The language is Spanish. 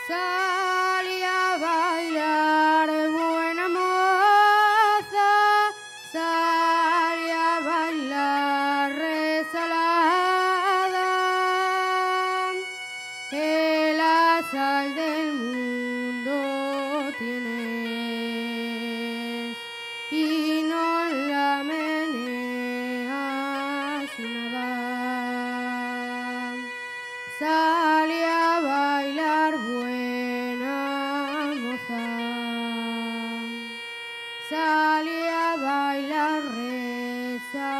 Salí a bailar, buena moza, salí a bailar resalada, que la sal del mundo tienes y no la meneas nada. Salí a bailar, buena moza, salí a bailar resalada.